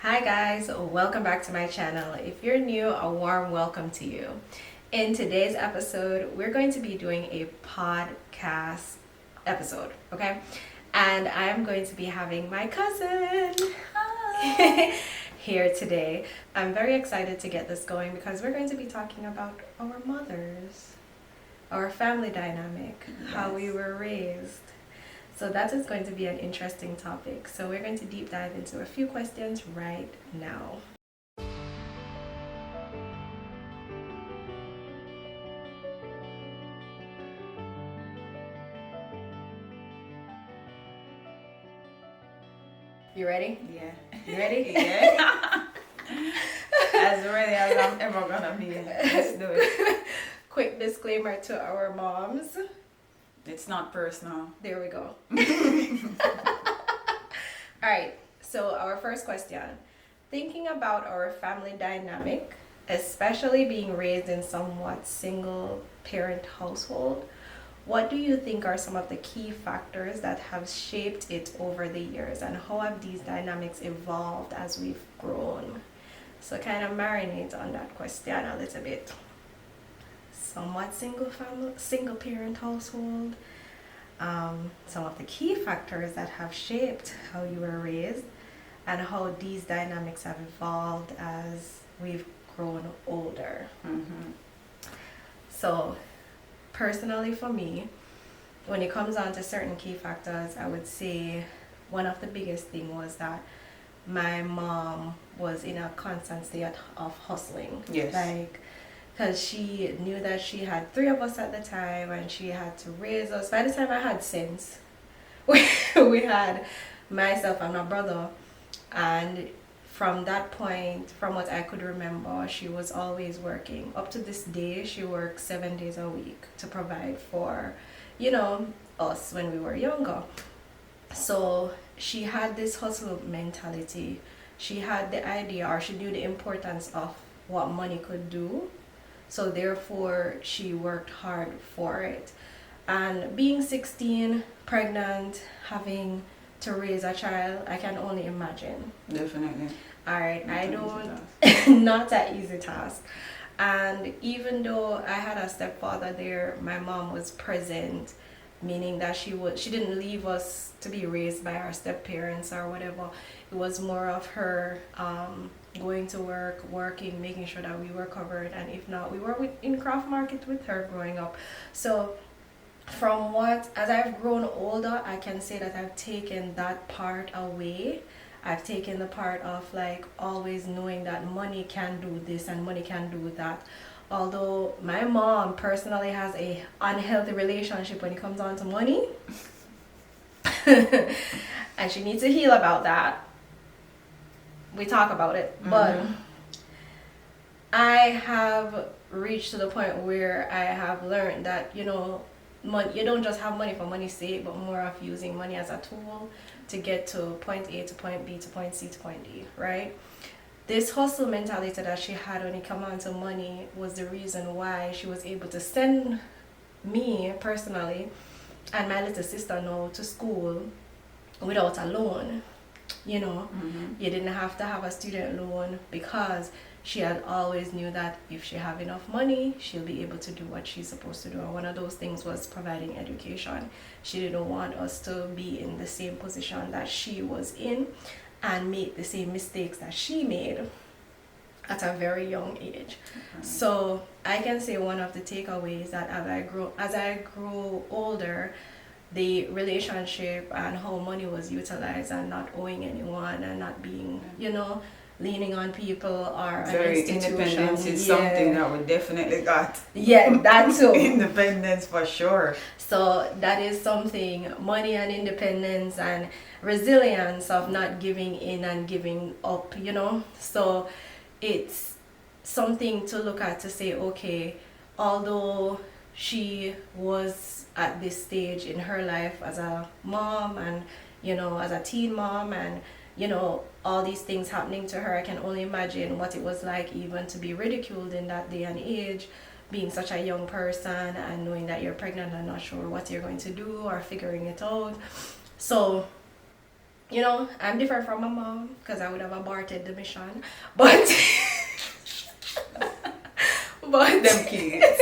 Hi guys, welcome back to my channel. If you're new, a warm welcome to you. In today's episode, we're going to be doing a podcast episode, okay? And I am going to be having my cousin here today. I'm very excited to get this going because we're going to be talking about our mothers, our family dynamic, how we were raised. So that is going to be an interesting topic. So we're going to deep dive into a few questions right now. You ready? Yeah. You ready? Yeah. As ready as I'm ever gonna be. Let's do it. Quick disclaimer to our moms. It's not personal. There we go. All right. So our first question. Thinking about our family dynamic, especially being raised in somewhat single parent household, what do you think are some of the key factors that have shaped it over the years, and how have these dynamics evolved as we've grown? So kind of marinate on that question a little bit. Somewhat single parent household, some of the key factors that have shaped how you were raised, and how these dynamics have evolved as we've grown older. So personally for me, when it comes down to certain key factors, I would say one of the biggest thing was that my mom was in a constant state of hustling. Yes. Like, because she knew that she had three of us at the time and she had to raise us. By the time I had sense, we had myself and my brother, and from that point, from what I could remember, she was always working. Up to this day, she works 7 days a week to provide for, us when we were younger. So she had this hustle mentality. She had the idea, or she knew the importance of what money could do. So therefore, she worked hard for it. And being 16, pregnant, having to raise a child, I can only imagine. Definitely. All right, Not I an don't, not an easy task. And even though I had a stepfather there, my mom was present, meaning that she didn't leave us to be raised by our step parents or whatever. It was more of her going to work, working, making sure that we were covered, and if not, we were in craft market with her growing up. So as I've grown older, I can say that I've taken that part away. I've taken the part of like always knowing that money can do this and money can do that. Although my mom personally has a unhealthy relationship when it comes on to money. And she needs to heal about that. We talk about it. But I have reached to the point where I have learned that, you don't just have money for money's sake, but more of using money as a tool to get to point A to point B to point C to point D, right? This hustle mentality that she had when it came on to money was the reason why she was able to send me personally and my little sister now to school without a loan. You didn't have to have a student loan, because she had always knew that if she have enough money, she'll be able to do what she's supposed to do. And one of those things was providing education. She didn't want us to be in the same position that she was in and make the same mistakes that she made at a very young age. So I can say one of the takeaways that as I grow older, the relationship and how money was utilized and not owing anyone and not being, leaning on people or Very an institution. independence is something that we definitely got. Yeah, that too. Independence for sure. So that is something, money and independence and resilience of not giving in and giving up, So it's something to look at to say, okay, although she was at this stage in her life as a mom and, as a teen mom and, all these things happening to her, I can only imagine what it was like even to be ridiculed in that day and age, being such a young person and knowing that you're pregnant and not sure what you're going to do or figuring it out. So you know, I'm different from my mom because I would have aborted the mission. But but Them kids.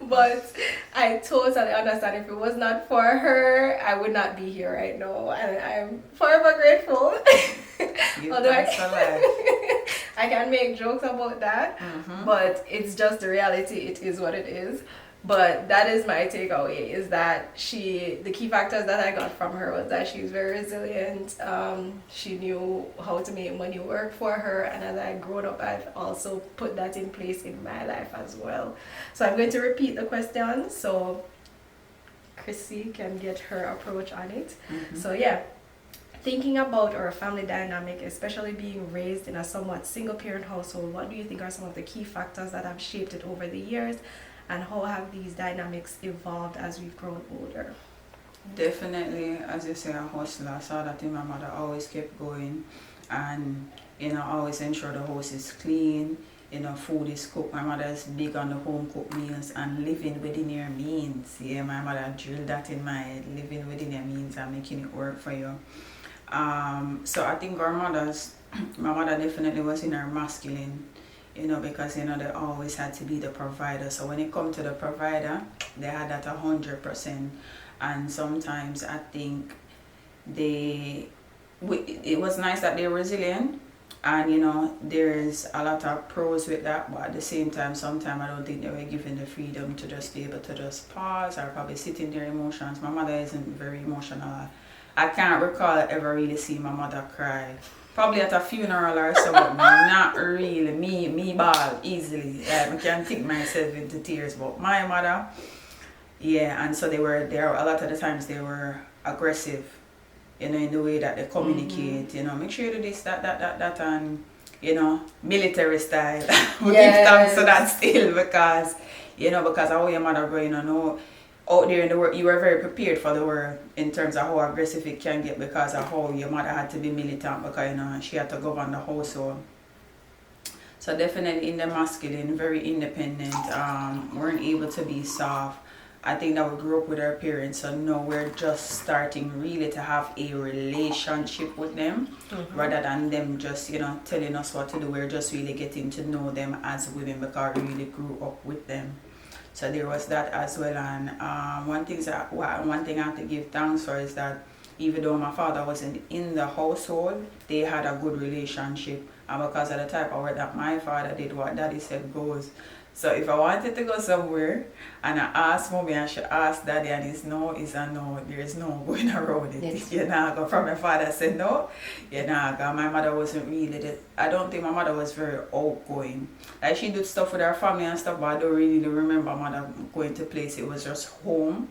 but I totally understand if it was not for her, I would not be here right now. And I'm forever grateful. Although I can make jokes about that, but it's just the reality. It is what it is. But that is my takeaway, is that the key factors that I got from her was that she's very resilient. She knew how to make money work for her, and as I've grown up, I've also put that in place in my life as well. So I'm going to repeat the question so Chrissy can get her approach on it. So yeah, thinking about our family dynamic, especially being raised in a somewhat single parent household, what do you think are some of the key factors that have shaped it over the years? And how have these dynamics evolved as we've grown older? Definitely, as you say, a hustler. I saw that in my mother always kept going, and always ensure the house is clean. Food is cooked. My mother is big on the home cooked meals and living within your means. Yeah, my mother drilled that in my head. Living within your means and making it work for you. So I think my mother definitely was in her masculine. Because they always had to be the provider. So when it comes to the provider, they had that 100%. And sometimes I think it was nice that they're resilient, and there's a lot of pros with that, but at the same time, sometimes I don't think they were given the freedom to just be able to just pause or probably sit in their emotions. My mother isn't very emotional. I can't recall ever really seeing my mother cry. Probably at a funeral or so, but not really. Me bawl easily. I can think myself into tears. But my mother, yeah, and so they were there. A lot of the times they were aggressive, in the way that they communicate. Make sure you do this, that, and military style. We give thanks to that still because how your mother growing out there in the world, you were very prepared for the world in terms of how aggressive it can get because of how your mother had to be militant because she had to govern the household. So definitely in the masculine, very independent, weren't able to be soft. I think that we grew up with our parents, so now we're just starting really to have a relationship with them rather than them just telling us what to do. We're just really getting to know them as women because we really grew up with them. So there was that as well, and one thing I have to give thanks for is that even though my father wasn't in the household, they had a good relationship, and because of the type of work that my father did, what daddy said goes. So if I wanted to go somewhere and I asked mommy, I should ask daddy, and it's no is a no. There is no going around it. Yes. You're not going from my father said no. You're not going. My mother wasn't really I don't think my mother was very outgoing. Like she did stuff with her family and stuff, but I don't really remember mother going to place. It was just home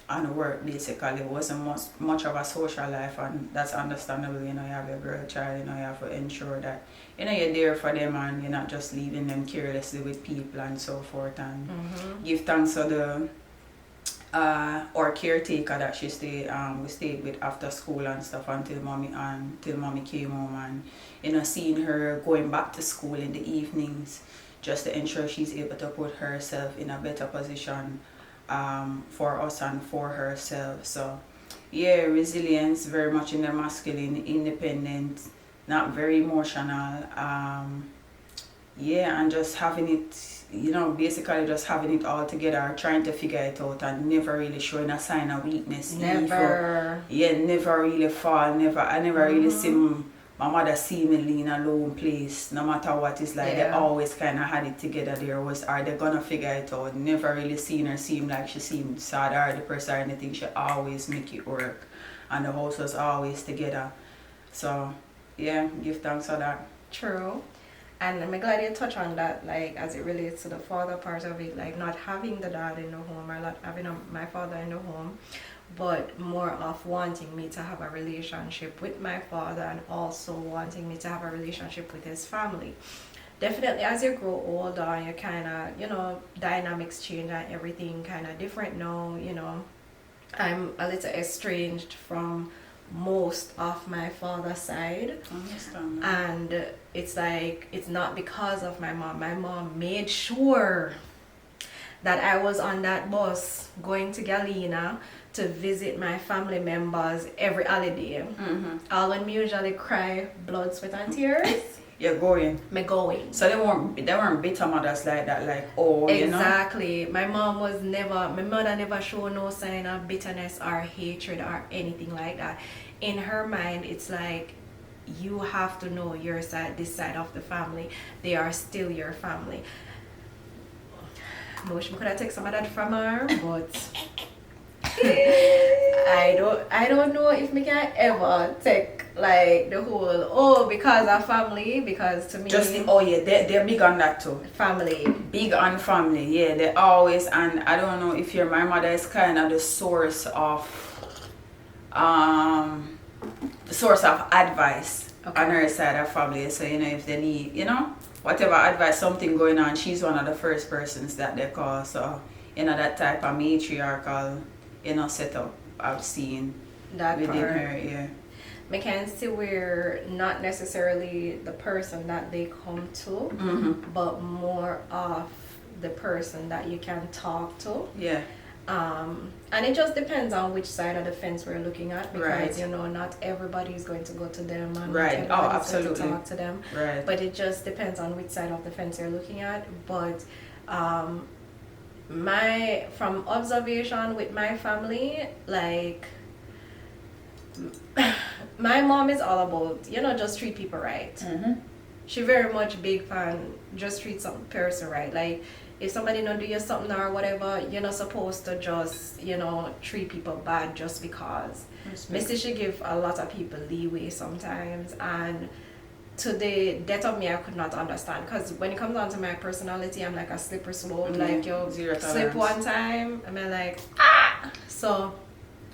and work basically. It wasn't much of a social life, and that's understandable. You have your girl child, you have to ensure that you're there for them and you're not just leaving them carelessly with people and so forth, and give thanks to the our caretaker that we stayed with after school and stuff until mommy came home, and seeing her going back to school in the evenings just to ensure she's able to put herself in a better position for us and for herself. So yeah, resilience, very much in their masculine, independent, not very emotional, and just having it, basically just having it all together, trying to figure it out and never really showing a sign of weakness. Never really fall, I never really see my mother seemingly in a lone place, no matter what it's like. They always kind of had it together. Are they gonna figure it out? Never really seen her seem like she seemed sad or depressed or anything. She always make it work, and the house was always together. So yeah, give thanks for that. True. And I'm glad you touch on that, like as it relates to the father part of it, like not having the dad in the home or not having my father in the home, but more of wanting me to have a relationship with my father and also wanting me to have a relationship with his family. Definitely as you grow older, you kind of, dynamics change and everything kind of different now, I'm a little estranged from most of my father's side. And it's like, it's not because of my mom. My mom made sure that I was on that bus going to Galena to visit my family members every holiday. All when me usually cry blood, sweat and tears. You're going. Me going. So they weren't bitter mothers like that, like, oh, exactly. you know? My mother never showed no sign of bitterness or hatred or anything like that. In her mind, it's like, you have to know your side, this side of the family. They are still your family. I wish we could have taken some of that from her, but I don't know if we can ever take like the whole because of family, because to me they're big on that too. Family. Big on family, yeah. They always, and I don't know if my mother is kind of the source of advice on her side of family. So if they need, whatever advice, something going on, she's one of the first persons that they call. So that type of matriarchal setup I've seen that within part. her, yeah. I can see we're not necessarily the person that they come to, but more of the person that you can talk to. Yeah. And it just depends on which side of the fence we're looking at, because not everybody is going to go to them and right. not Absolutely. going to talk to them. Right. But it just depends on which side of the fence you're looking at. But from observation with my family, like my mom is all about just treat people right. She very much big fan just treat some person right. Like if somebody not do you something or whatever, you're not supposed to just treat people bad just because. Missy, she give a lot of people leeway sometimes, and to the death of me I could not understand, because when it comes down to my personality, I'm like a slippery slope. Like you slip one time and I'm like so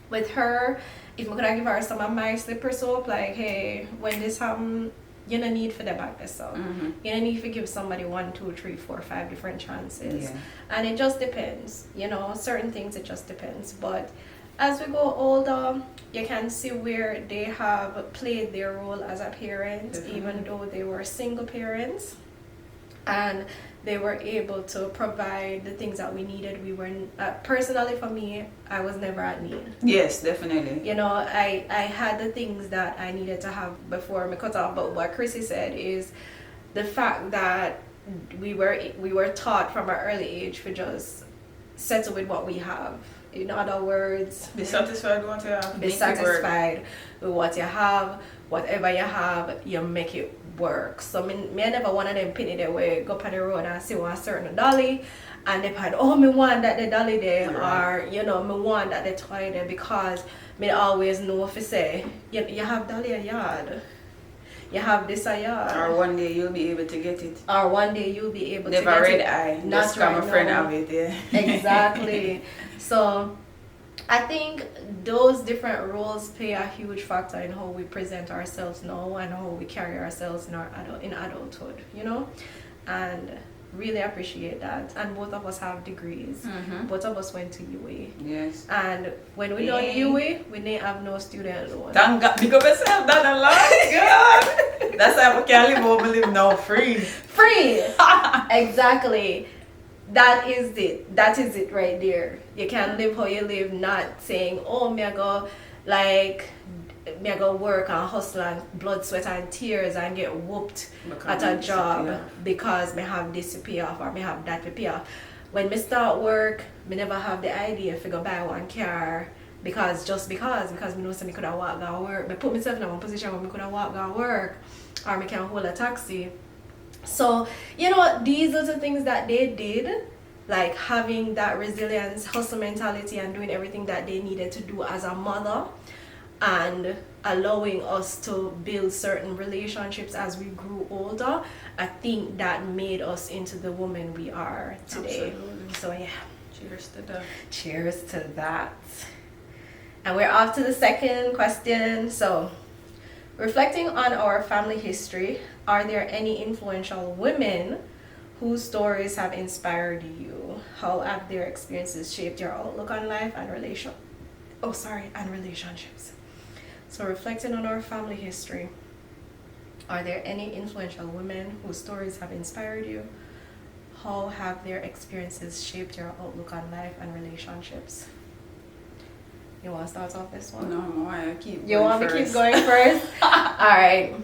with her, if I could give her some of my slippery soap, like, hey, when this happen, you don't need for the back yourself. You don't need to give somebody 1, 2, 3, 4, 5 different chances. Yeah. And it just depends. Certain things it just depends. But as we go older, you can see where they have played their role as a parent, even though they were single parents. And they were able to provide the things that we needed. We were personally, for me, I was never at need. Yes, definitely. I had the things that I needed to have before me cut off. But what Chrissy said is the fact that we were taught from an early age to just settle with what we have. In other words, be satisfied with what you have. Be satisfied with what you have. Whatever you have, you make it work. So me never one of them penny that way go up on the road and see one certain dolly, and they had me want that the dolly there, or me want that the toy there, because me always know if you say you have dolly a yard, you have this a yard, or one day you'll be able to get it, or one day you'll be able never to get red it. eye, Not just right come a friend of it, yeah. Exactly. So I think those different roles play a huge factor in how we present ourselves now and how we carry ourselves in adulthood, and really appreciate that. And both of us have degrees. Both of us went to UA. Yes. And when we done UA, we didn't have no student loan. Thank God, because myself that a lot. God. That's why we can live over live now free. Free. Exactly. That is it right there. You can live how you live, not saying, me I go work and hustle and blood, sweat and tears and get whooped at a job because me have this to pay off or me have that to pay off. When me start work, me never have the idea to go buy one car because me know me could have walked go work. Me put myself in one position where me could have walked go work, or me can hold a taxi. So, these are the things that they did, like having that resilience, hustle mentality, and doing everything that they needed to do as a mother, and allowing us to build certain relationships as we grew older. I think that made us into the woman we are today. Absolutely. So yeah. Cheers to that. Cheers to that. And we're off to the second question. So, reflecting on our family history, are there any influential women whose stories have inspired you? How have their experiences shaped your outlook on life and relationships? So, reflecting on our family history, are there any influential women whose stories have inspired you? How have their experiences shaped your outlook on life and relationships? You want to start off this one? No, why I keep You going want me to keep first. going first? Alright.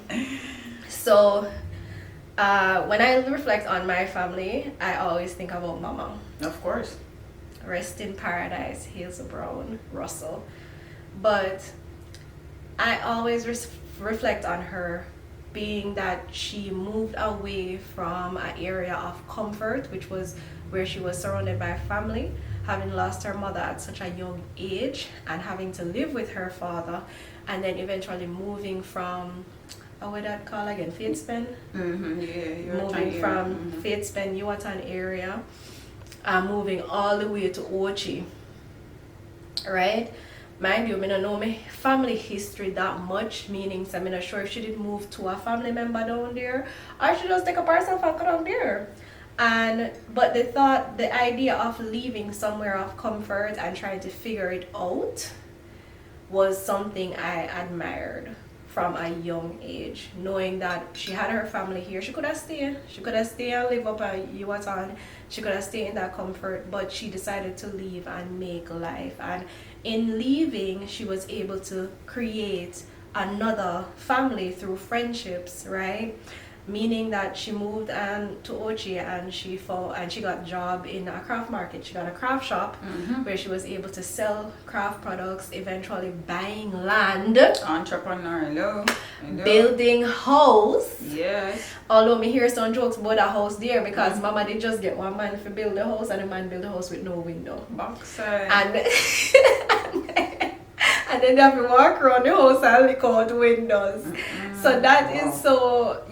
So, when I reflect on my family, I always think about Mama. Of course. Rest in paradise, Hazel Brown Russell. But I always reflect on her being that she moved away from an area of comfort, which was where she was surrounded by family, having lost her mother at such a young age and having to live with her father, and then eventually moving from, what that call again, Fatespen? Yeah, Moving from Fatespen, Yuatan area, and moving all the way to Ochi, right? Mind you, I don't know my family history that much, meaning so I'm not sure if she did move to a family member down there or she just take up herself and go down there. But the idea of leaving somewhere of comfort and trying to figure it out was something I admired from a young age, knowing that she had her family here. She could have stayed. She could have stayed and live up at Yuatan. She could have stayed in that comfort, but she decided to leave and make life. And in leaving, she was able to create another family through friendships, right? Meaning that she moved to Ochi and she got a job in a craft market. She got a craft shop where she was able to sell craft products, eventually buying land, Entrepreneur, hello. building house. Yes. Although me hear some jokes about a house there because Mama did just get one man to build the house and the man build the house with no window. Backside. And and then they have to walk around the house and look out windows. So that is so,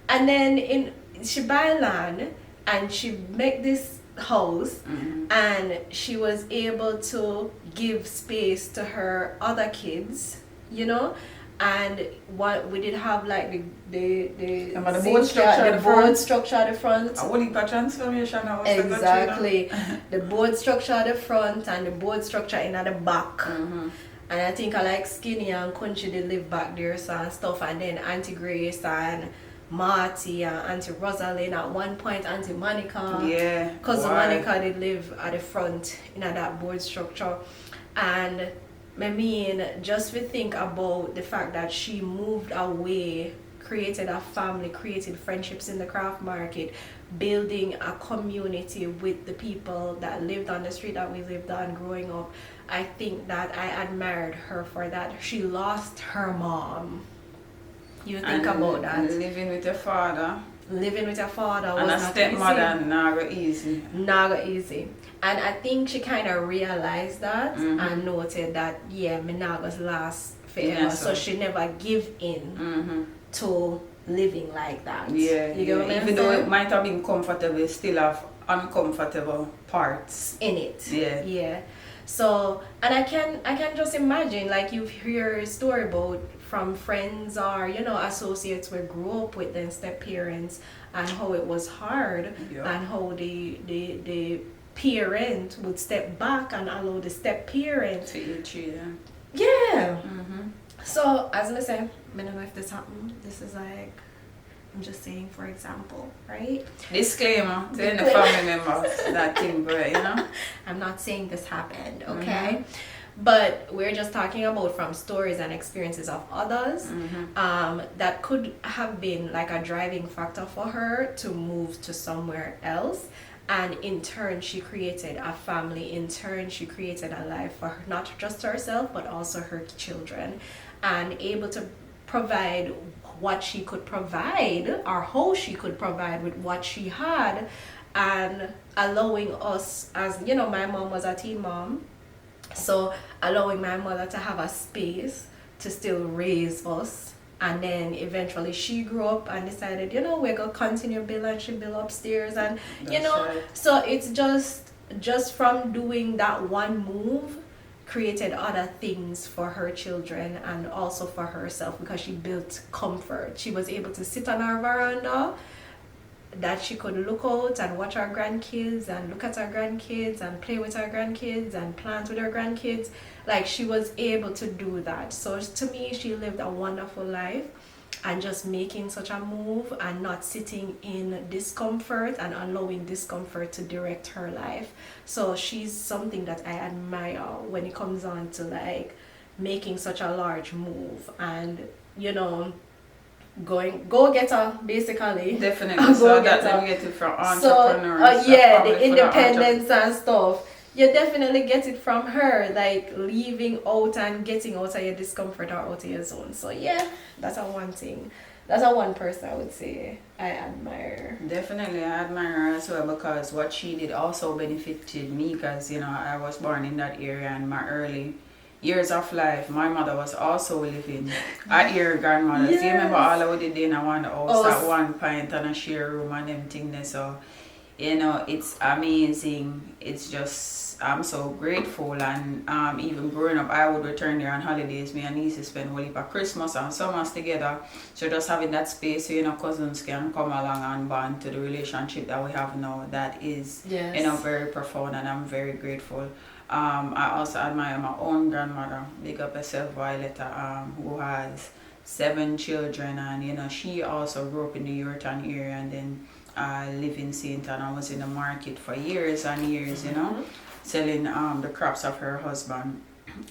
and then she buy land and she make this house and she was able to give space to her other kids, and what we did have like the board structure at the front. board structure at the front. A whole heap of transformation. Exactly. The board structure at the front and the board structure in at the back. And I think I like Skinny and Country they live back there so and stuff, and then Auntie Grace and Marty and Auntie Rosalind at one point, Auntie Monica. Yeah. Cousin Monica did live at the front in that board structure. And I mean, just to think about the fact that she moved away, created a family, created friendships in the craft market, building a community with the people that lived on the street that we lived on growing up. I think that I admired her for that. She lost her mom. You think about that. Living with your father. Living with your father and was a not stepmother, easy. not easy. Not easy. And I think she kind of realized that and noted that, me not gonna last forever. Yeah, so she never give in to living like that. Yeah, you get what I'm even saying? though it might have been comfortable, it still have uncomfortable parts in it. Yeah. So, and I can just imagine, like, you hear a story about from friends or associates we grew up with their step parents and how it was hard and how the parent would step back and allow the step parent to your children. Yeah. So as I say, I don't know if this happened. This is like, I'm just saying, for example, right? Disclaimer to any family members that thing, but I'm not saying this happened, okay? But we're just talking about from stories and experiences of others that could have been like a driving factor for her to move to somewhere else. And in turn, she created a family. In turn, she created a life for her, not just herself, but also her children. And able to provide what she could provide or how she could provide with what she had, and allowing us, as my mom was a teen mom, so allowing my mother to have a space to still raise us. And then eventually she grew up and decided, we're gonna continue build, and she built upstairs, and right. So it's just from doing that one move created other things for her children and also for herself, because she built comfort. She was able to sit on her veranda that she could look out and watch her grandkids and look at her grandkids and play with her grandkids and plant with her grandkids. Like, she was able to do that. So to me, she lived a wonderful life. and just making such a move and not sitting in discomfort and allowing discomfort to direct her life. So she's something that I admire when it comes on to like making such a large move and go getter basically. Definitely. So that them get it from entrepreneurs. So yeah, the independence and stuff. You definitely get it from her, like leaving out and getting out of your discomfort or out of your zone. So yeah, that's a one thing. That's a one person I would say I admire. Definitely, I admire her as well because what she did also benefited me because I was born in that area and my early years of life, my mother was also living at your grandmother's. Yes. You remember all I did in one house at one point and a share room and everything there. So it's amazing. It's just I'm so grateful and even growing up I would return there on holidays. Me and nieces spend whole heap of Christmas and summers together. So just having that space so cousins can come along and bond to the relationship that we have now, that is very profound and I'm very grateful. I also admire my own grandmother, big up herself, Violetta, who has 7 children, and she also grew up in the Yorktown area and then lived in St. Anne. I was in the market for years and years, selling the crops of her husband.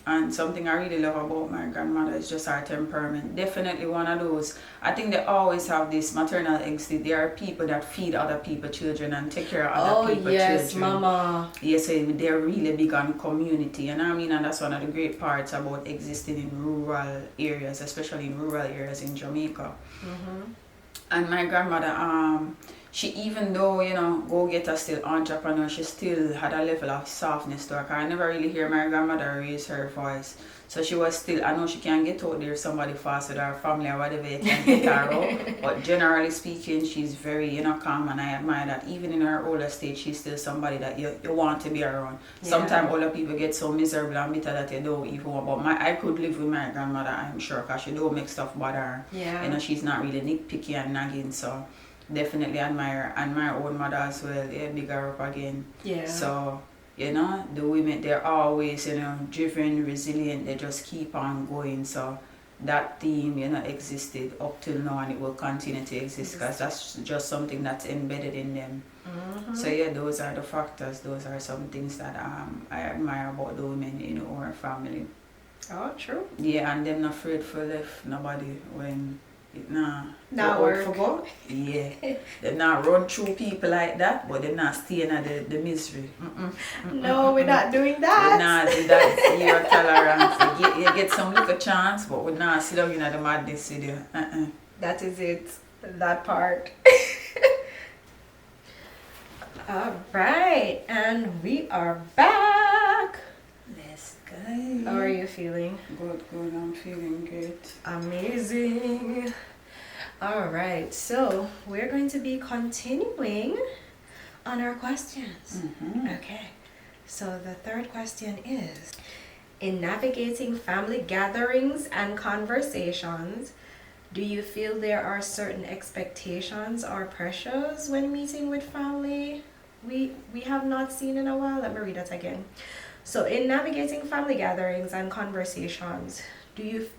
And something I really love about my grandmother is just her temperament. Definitely one of those. I think they always have this maternal instinct. There are people that feed other people's children and take care of other people's children. Oh yes, mama. Yes, so they're really big on community. And and that's one of the great parts about existing in rural areas, especially in rural areas in Jamaica. Mm-hmm. And my grandmother, she, even though, go-getter still entrepreneur, she still had a level of softness to her. I never really hear my grandmother raise her voice. So she was still, I know she can get out there if somebody fast with her family or whatever, you can get her out. But generally speaking, she's very, calm, and I admire that. Even in her older stage, she's still somebody that you want to be around. Yeah. Sometimes older people get so miserable and bitter that you don't even want. But I could live with my grandmother, I'm sure, because she don't make stuff bother her. Yeah. She's not really nitpicky and nagging, so definitely admire. And my own mother as well, bigger up again. Yeah. So, the women, they're always, driven, resilient, they just keep on going. So that theme, existed up till now and it will continue to exist because that's just something that's embedded in them. Mm-hmm. So yeah, those are the factors, those are some things that I admire about the women in our family. Oh, true. Yeah, and them not afraid for left nobody when it not work. Yeah, they not run through people like that, but they not stay in the misery. No, we're not doing that. We not do that. Zero tolerance. You get some little chance, but we not sit down in the madness with you. That is it. That part. All right, and we are back. Let's go. How are you feeling? Good. I'm feeling great. Amazing. All right, so we're going to be continuing on our questions. Mm-hmm. Okay, so the third question is, in navigating family gatherings and conversations, do you feel there are certain expectations or pressures when meeting with family we have not seen in a while? Let me read that again. So in navigating family gatherings and conversations, do you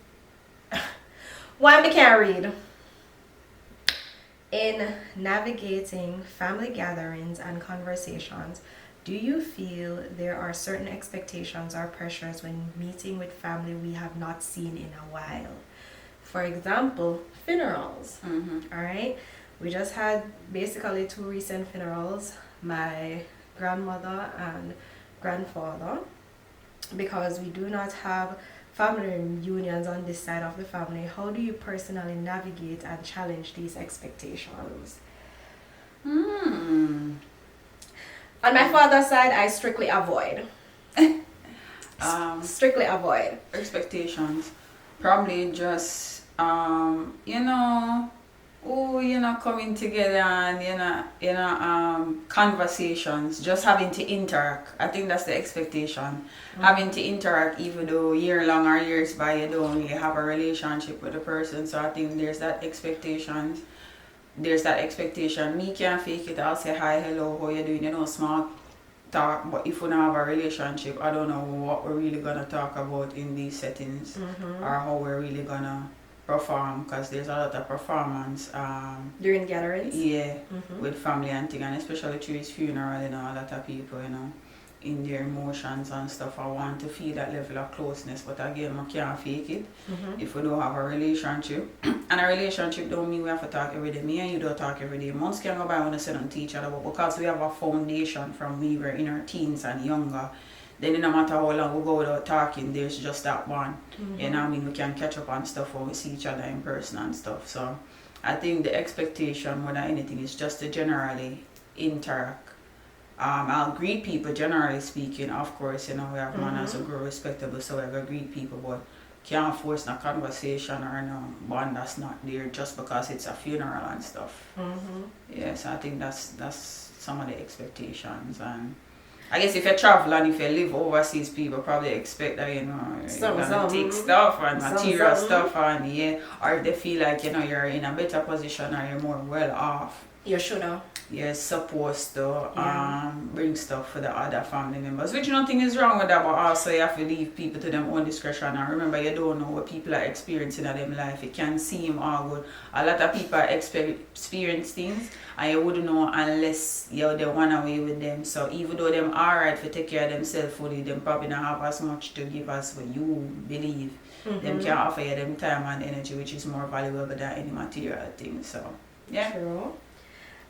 why me can't read? In navigating family gatherings and conversations, do you feel there are certain expectations or pressures when meeting with family we have not seen in a while? For example, funerals. Mm-hmm. All right, we just had basically 2 recent funerals, my grandmother and grandfather, because we do not have family reunions on this side of the family. How do you personally navigate and challenge these expectations? On my father's side, I strictly avoid. Strictly avoid expectations. Probably just coming together and conversations, just having to interact. I think that's the expectation. Mm-hmm. Having to interact, even though year long or years by you don't really have a relationship with the person. So I think there's that expectation. Me can't fake it. I'll say hi, hello, how you doing, small talk. But if we don't have a relationship, I don't know what we're really gonna talk about in these settings. Mm-hmm. Or how we're really gonna perform, because there's a lot of performance During gatherings? yeah, Mm-hmm. with family and thing, and especially through his funeral, a lot of people, in their emotions and stuff, I want to feel that level of closeness, but again, I can't fake it if we don't have a relationship. And a relationship don't mean we have to talk every day. Me and you don't talk every day. Months can go by when we sit and teach each other, but because we have a foundation from we were in our teens and younger, then no matter how long we go without talking, there's just that one. You know what I mean? We can catch up on stuff when we see each other in person and stuff. So I think the expectation more than anything is just to generally interact. I'll greet people, generally speaking, of course, we have manners and grow respectable, so we're going to greet people, but can't force no conversation or no bond that's not there just because it's a funeral and stuff. Yes, I think that's some of the expectations. And I guess if you travel and if you live overseas, people probably expect that, you're gonna take stuff and material stuff, and or if they feel like, you're in a better position or you're more well off. You should have. You're supposed to bring stuff for the other family members, which nothing is wrong with that, but also you have to leave people to their own discretion. And remember, you don't know what people are experiencing in their life. It can seem all good. A lot of people experience things and you wouldn't know unless they run away with them. So even though them alright to take care of themselves fully, them probably not have as much to give as what you believe. Them can offer you them time and energy, which is more valuable than any material thing. So yeah. True.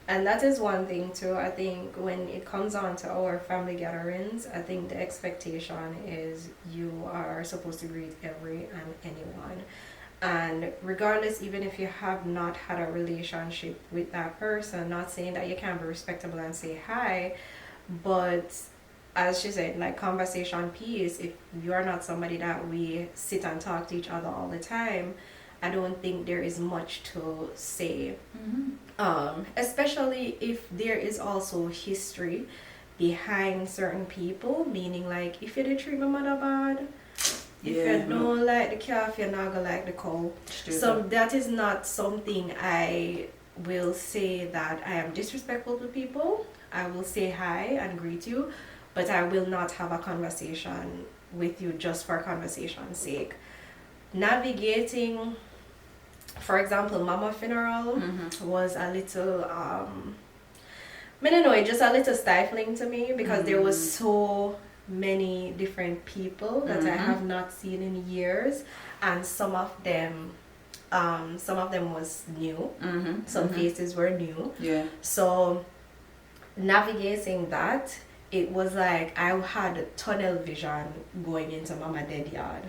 And that is one thing too. I think when it comes on to our family gatherings, I think the expectation is you are supposed to greet every and anyone. And regardless, even if you have not had a relationship with that person, not saying that you can't be respectable and say hi, but as she said, like conversation piece, if you are not somebody that we sit and talk to each other all the time, I don't think there is much to say. Especially if there is also history behind certain people, meaning like if you did treat my mother bad, if you don't like the calf, you're not gonna like the cow. So that is not something I will say that I am disrespectful to people. I will say hi and greet you, but I will not have a conversation with you just for conversation's sake. Navigating, for example, mama funeral was a little I don't know, just a little stifling to me because there was so many different people that I have not seen in years, and some of them was new. Some faces were new. So navigating that, it was like I had tunnel vision going into mama dead yard.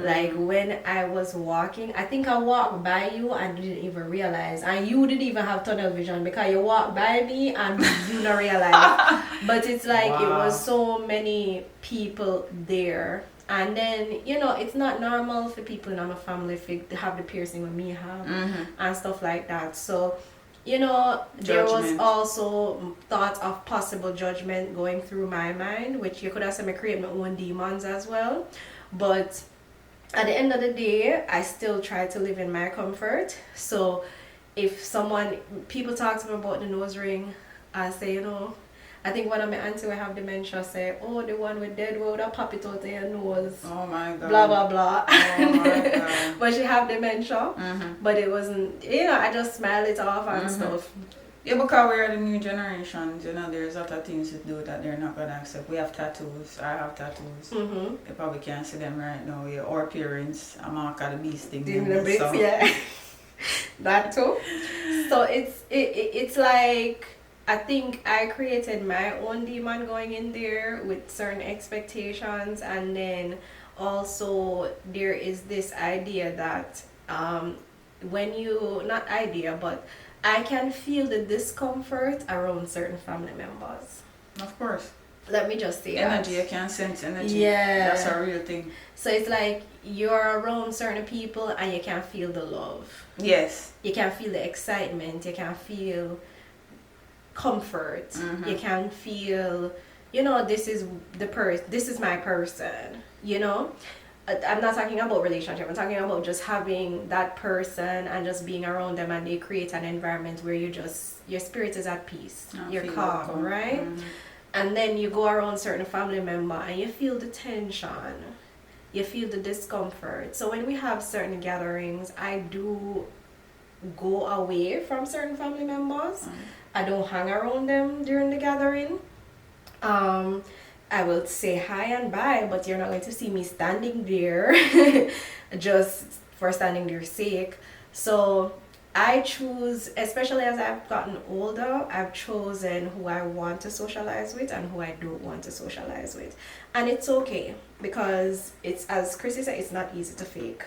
Like when I was walking, I think I walked by you and didn't even realize, and you didn't even have tunnel vision because you walked by me and you don't realize. But it's like it was so many people there. And then, it's not normal for people in my family to have the piercing when me have and stuff like that. So there was also thoughts of possible judgment going through my mind, which you could have said me create my own demons as well. But at the end of the day, I still try to live in my comfort. So if people talk to me about the nose ring, I say, I think one of my auntie will have dementia say, oh, the one with dead would have pop it out of your nose. Oh my God. Blah, blah, blah. Oh my God. But she have dementia. But it wasn't, I just smile it off and stuff. Yeah, because we're the new generations, there's a lot of things to do that they're not going to accept. We have tattoos. I have tattoos. They probably can't see them right now. Yeah. Or parents. I'm not going to be sting them. Yeah. That too. So it's like, I think I created my own demon going in there with certain expectations, and then also there is this idea that but I can feel the discomfort around certain family members. Of course. Let me just say energy, that. you can sense energy. Yeah. That's a real thing. So it's like you're around certain people and you can feel the love. Yes. You can feel the excitement. You can feel comfort. You can feel, this is this is my person, I'm not talking about relationship. I'm talking about just having that person and just being around them, and they create an environment where your spirit is at peace. You're calm, right? And then you go around certain family member and you feel the tension. you feel the discomfort. So when we have certain gatherings, I do go away from certain family members. I don't hang around them during the gathering. Um, I will say hi and bye, but you're not going to see me standing there just for standing there sake. So I choose, especially as I've gotten older, I've chosen who I want to socialize with and who I don't want to socialize with. And it's okay because it's, as Chrissy said, it's not easy to fake.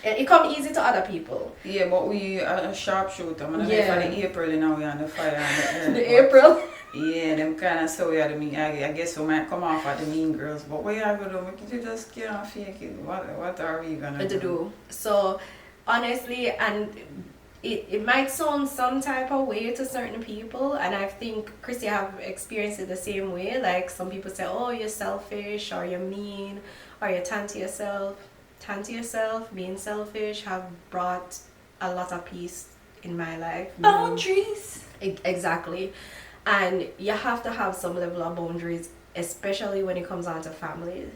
It comes easy to other people. Yeah, but we are a sharpshooter. I'm Yeah. for the April, you know, we on the fire and the The earth. April. Yeah, them kind of so yeah, I guess we might come off at the mean girls, but what you have to do? Make you just can't fake it. What are we gonna do. So honestly, and it might sound some type of way to certain people, and I think Chrissy have experienced it the same way. Like some people say, oh, you're selfish, or you're mean, or you're tanty yourself. Tanty yourself, being selfish have brought a lot of peace in my life. boundaries? Exactly. And you have to have some level of boundaries, especially when it comes on to family.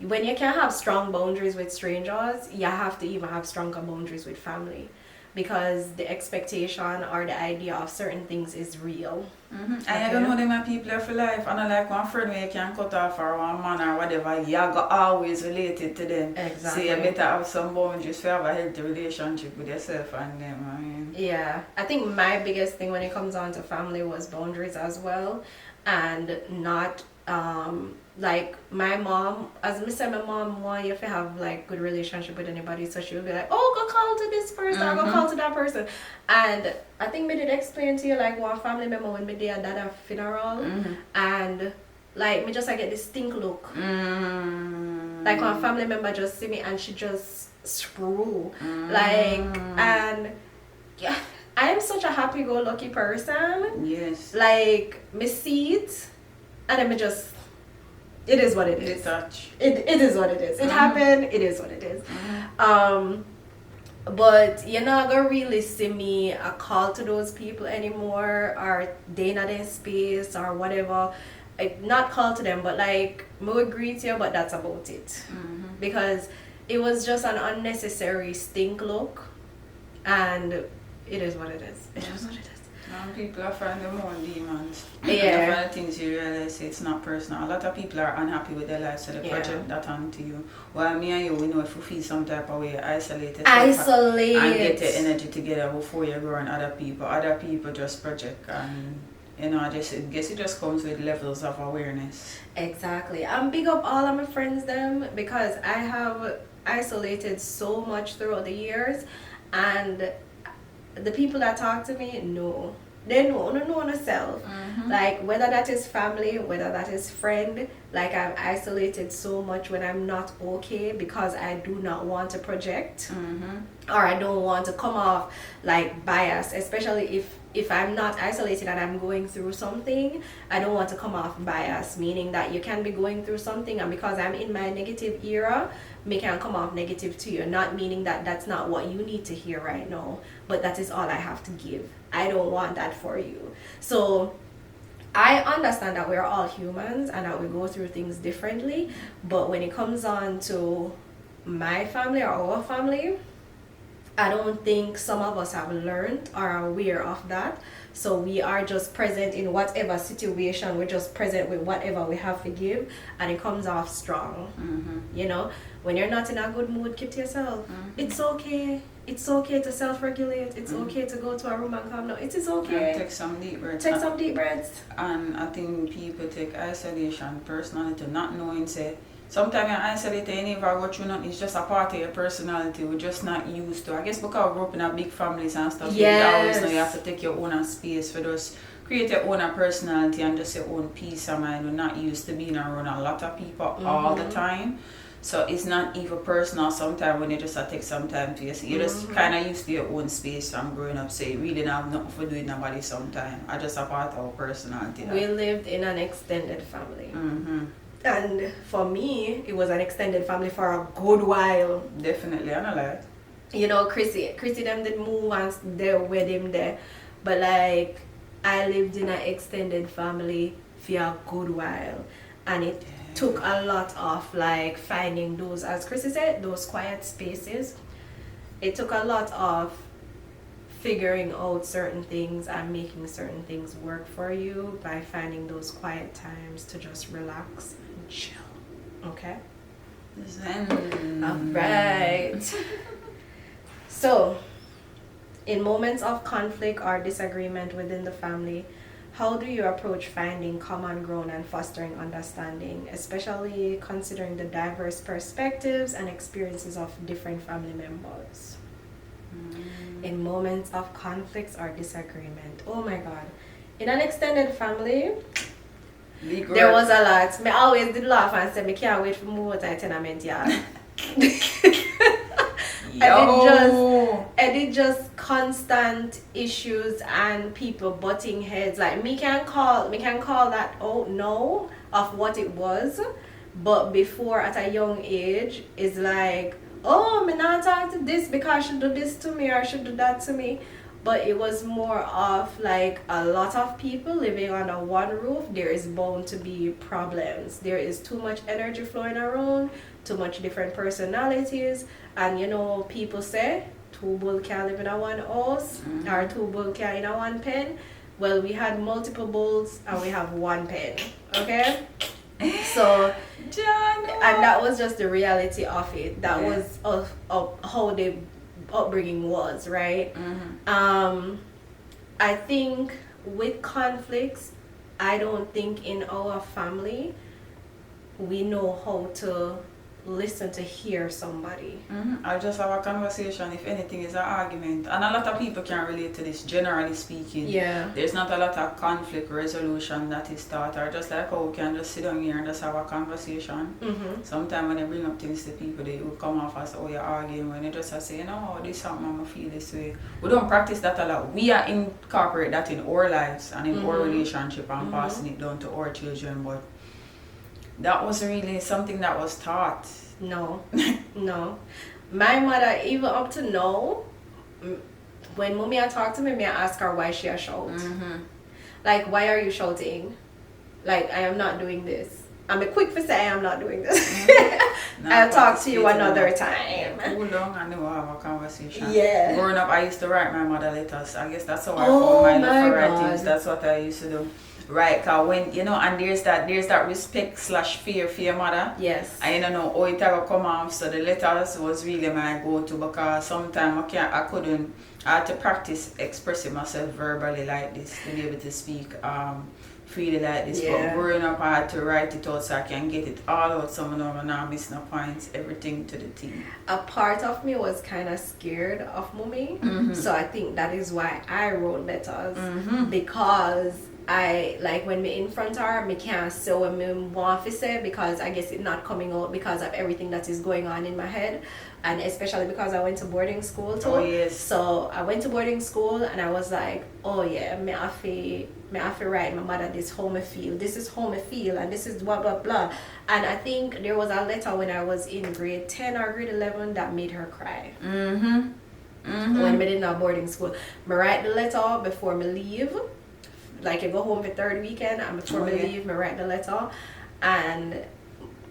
When you can have strong boundaries with strangers, you have to even have stronger boundaries with family, because the expectation or the idea of certain things is real. And you don't know them are people there for life. And like one friend where you can cut off or one man or whatever, you got always related to them. Exactly. So you better have some boundaries to have a healthy relationship with yourself and them. I mean. Yeah, I think my biggest thing when it comes on to family was boundaries as well, and not like my mom, as I said, my mom want you to have like good relationship with anybody, so she would be like, oh, go call to this person or go call to that person. And I think me did explain to you like one family member when me did at a funeral, and like me just I get this stink look. Like one family member just see me and she just screw like, and yeah, I am such a happy-go-lucky person. Yes. Like me see it, and then me just, it is what it is. Detach. It is what it is. It happened. It is what it is. But you're not gonna really see me a call to those people anymore, or they not in space or whatever. I, not call to them, but like me would greet you, but that's about it. Because it was just an unnecessary stink look, and it is what it is. It is what it is. People are finding their own demons. Yeah. One of the things you realize it's not personal. A lot of people are unhappy with their life, so they project that onto you. While me and you, we know if we feel some type of way, isolated. Isolate. And get your energy together before you grow on other people. Other people just project, and you know, I guess it just comes with levels of awareness. Exactly. I'm big up all of my friends them, because I have isolated so much throughout the years, and the people that talk to me know. They know themselves. Like whether that is family, whether that is friend, like I'm isolated so much when I'm not okay, because I do not want to project, or I don't want to come off like biased, especially if I'm not isolated and I'm going through something. I don't want to come off biased, meaning that you can be going through something, and because I'm in my negative era, me can come off negative to you, not meaning that that's not what you need to hear right now, but that is all I have to give. I don't want that for you. So I understand that we're all humans and that we go through things differently, but when it comes on to my family or our family, I don't think some of us have learned or are aware of that. So we are just present in whatever situation, we're just present with whatever we have to give, and it comes off strong. You know, when you're not in a good mood, keep to yourself. It's okay. It's okay to self-regulate. It's okay to go to a room and calm down. It is okay. And take some deep breaths. Take some deep breaths. And I think people take isolation personality, not knowing say sometimes you isolate and you never go through nothing. It's just a part of your personality. We're just not used to. I guess because we grew up in a big families and stuff, you always know you have to take your own space for those. Create your own personality and just your own peace of mind. We're not used to being around a lot of people all the time. So it's not even personal sometimes when you just take some time to yourself. You're just kind of used to your own space from growing up. So you really don't have nothing to do with nobody sometimes. I just a part of our personality. We lived in an extended family. And for me, it was an extended family for a good while. Definitely, I know that. You know, Chrissy them did move and they were them there. But like, I lived in an extended family for a good while. And it took a lot of like finding those, as Chrissy said, those quiet spaces. It took a lot of figuring out certain things and making certain things work for you by finding those quiet times to just relax and chill. Okay? Zen. All right. So, in moments of conflict or disagreement within the family, how do you approach finding common ground and fostering understanding, especially considering the diverse perspectives and experiences of different family members? In moments of conflicts or disagreement. Oh my God. In an extended family, there was a lot. Me always did laugh and say, me can't wait for move out of tenement yard. And it just constant issues and people butting heads. Like me can call that out now of what it was, but before at a young age is like, oh, me not talk to this because she do this to me or she do that to me. But it was more of like a lot of people living under one roof. There is bound to be problems. There is too much energy flowing around, too much different personalities. And you know, people say two bulls can't live in a one house, or two bulls can't in a one pen. Well, we had multiple bulls and we have one pen. Okay? So, and that was just the reality of it. That was of how the upbringing was, right? I think with conflicts, I don't think in our family we know how to listen to hear somebody. I'll just have a conversation if anything is an argument, and a lot of people can relate to this. Generally speaking, there's not a lot of conflict resolution that is taught, or just like how we can just sit down here and just have a conversation. Sometimes when you bring up things to people, they will come off as, oh, you're arguing, when you just say, you know, this something I'm gonna feel this way. We don't practice that a lot. We are incorporate that in our lives and in our relationship and passing it down to our children, but that was really something that was taught. No. My mother, even up to now, when mommy talk to me, I ask her why she shout. Like, why are you shouting? Like, I am not doing this. I'm quick to say I am not doing this. I'll talk to you another time. Too long and we'll have a conversation. Yeah. Growing up, I used to write my mother letters. I guess that's how I found my love for writings. That's what I used to do. Right, cause when you know, and there's that respect / fear for your mother. Yes. I don't know how it ever come off. So the letters was really my go-to, because sometimes I had to practice expressing myself verbally like this to be able to speak freely like this. But growing up, I had to write it out so I can get it all out. So I know I'm not missing no points, everything to the T. A part of me was kind of scared of mommy, so I think that is why I wrote letters, because I like when me in front of her, me can't say what me want to say, because I guess it's not coming out because of everything that is going on in my head, and especially because I went to boarding school too. Oh yes. So I went to boarding school and I was like, oh yeah, me have to write my mother this how me feel. This is how me feel, and this is blah blah blah. And I think there was a letter when I was in grade 10 or grade 11 that made her cry. When me did not boarding school, me write the letter before me leave. Like, I go home for third weekend, and before me leave, me write the letter, and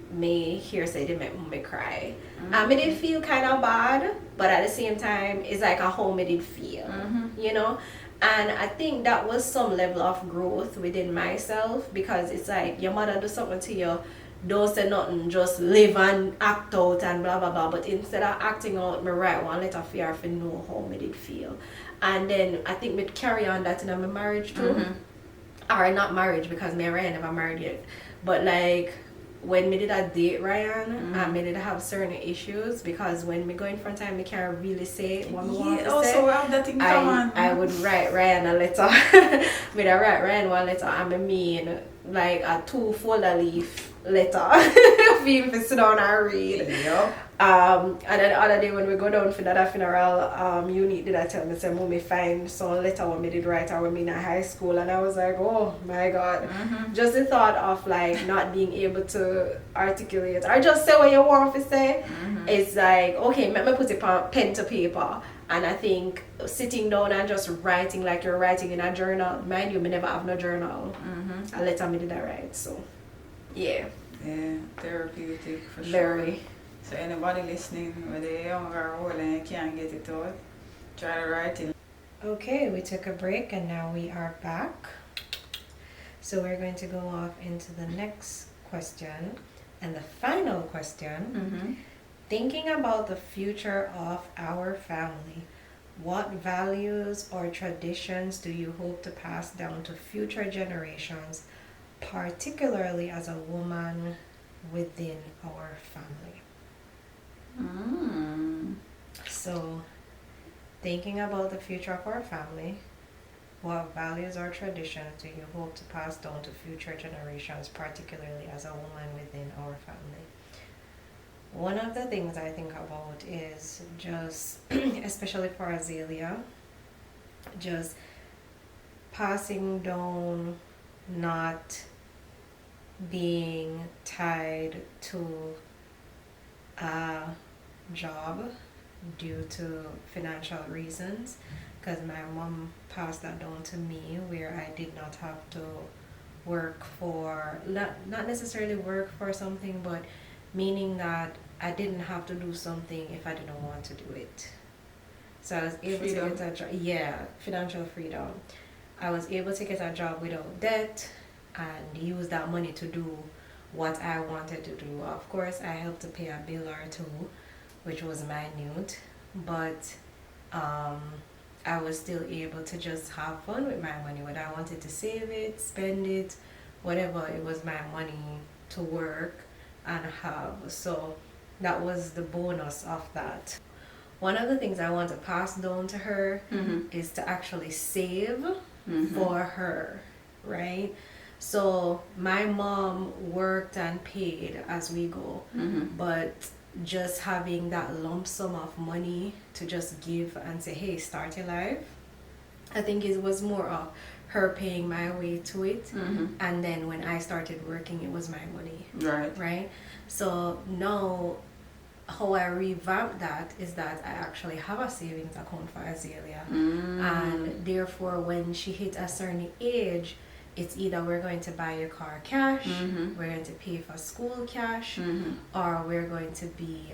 me hear say they make me cry. Me did feel kind of bad, but at the same time, it's like a how me did feel, you know? And I think that was some level of growth within myself, because it's like, your mother do something to you, don't say nothing, just live and act out and blah blah blah. But instead of acting out, me write one letter for her to know how me did feel. And then I think me carry on that in my marriage too. Or not marriage, because me and Ryan never married yet. But like when me did a date Ryan, me did have certain issues, because when me go in front of him, me can't really say what me want to say. Also have that in common. I would write Ryan a letter. Me da write Ryan one letter, and I mean like a 2 folder leaf letter for him to sit down and read. And then the other day when we go down for that funeral, Unique did tell me, say, Mommy, find some letter when me did write her when me in high school. And I was like, oh my God. Just the thought of like not being able to articulate or just say what you want to say. It's like, okay, let me put it on pen to paper. And I think sitting down and just writing like you're writing in a journal, mind you, me never have no journal. A letter me did I write, so yeah. Yeah, therapeutic for sure. Very. So anybody listening, whether you're young or old and you can't get it out, try to write it. Okay, we took a break and now we are back. So we're going to go off into the next question and the final question. Thinking about the future of our family, what values or traditions do you hope to pass down to future generations, particularly as a woman within our family? So, thinking about the future of our family, what values or traditions do you hope to pass down to future generations, particularly as a woman within our family? One of the things I think about is just, especially for Azalea, just passing down, not being tied to a job due to financial reasons, because my mom passed that down to me where I did not have to work for, not necessarily work for something, but meaning that I didn't have to do something if I didn't want to do it. So I was able to get a job. Yeah, financial freedom. I was able to get a job without debt and use that money to do what I wanted to do. Of course, I helped to pay a bill or two, which was minute, but I was still able to just have fun with my money. Whether I wanted to save it, spend it, whatever, it was my money to work and have. So that was the bonus of that. One of the things I want to pass down to her is to actually save for her, right? So my mom worked and paid as we go, but just having that lump sum of money to just give and say, hey, start your life, I think it was more of her paying my way to it, and then when I started working, it was my money. Right? So now how I revamped that is that I actually have a savings account for Azalea, and therefore when she hit a certain age, it's either we're going to buy your car cash, we're going to pay for school cash, or we're going to be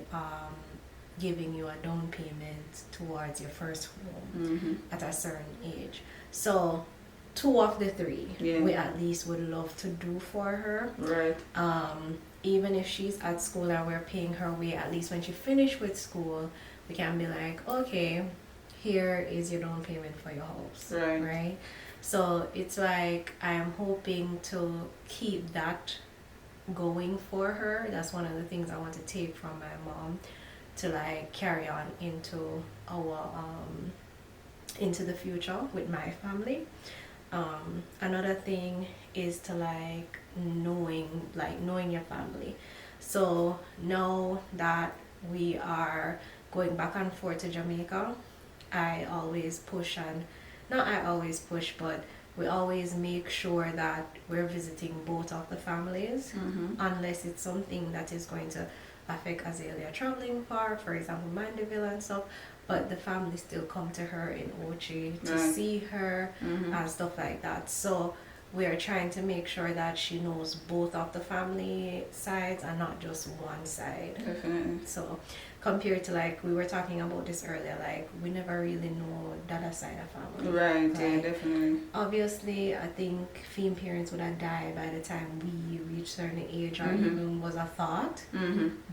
giving you a down payment towards your first home at a certain age. So two of the three we at least would love to do for her. Even if she's at school and we're paying her way, at least when she finished with school, we can be like, okay, here is your down payment for your house. Right? So it's like I'm hoping to keep that going for her. That's one of the things I want to take from my mom to like carry on into our into the future with my family. Another thing is to like knowing your family. So now that we are going back and forth to Jamaica, I always push, and not I always push, but we always make sure that we're visiting both of the families, unless it's something that is going to affect Azalea traveling far, for example Mandeville and stuff. But the family still come to her in Ochi to see her and stuff like that. So we are trying to make sure that she knows both of the family sides and not just one side. Definitely. So compared to like we were talking about this earlier, like we never really know the other side of family. Right, yeah, definitely. Obviously, I think female parents would have died by the time we reached certain age or even was a thought.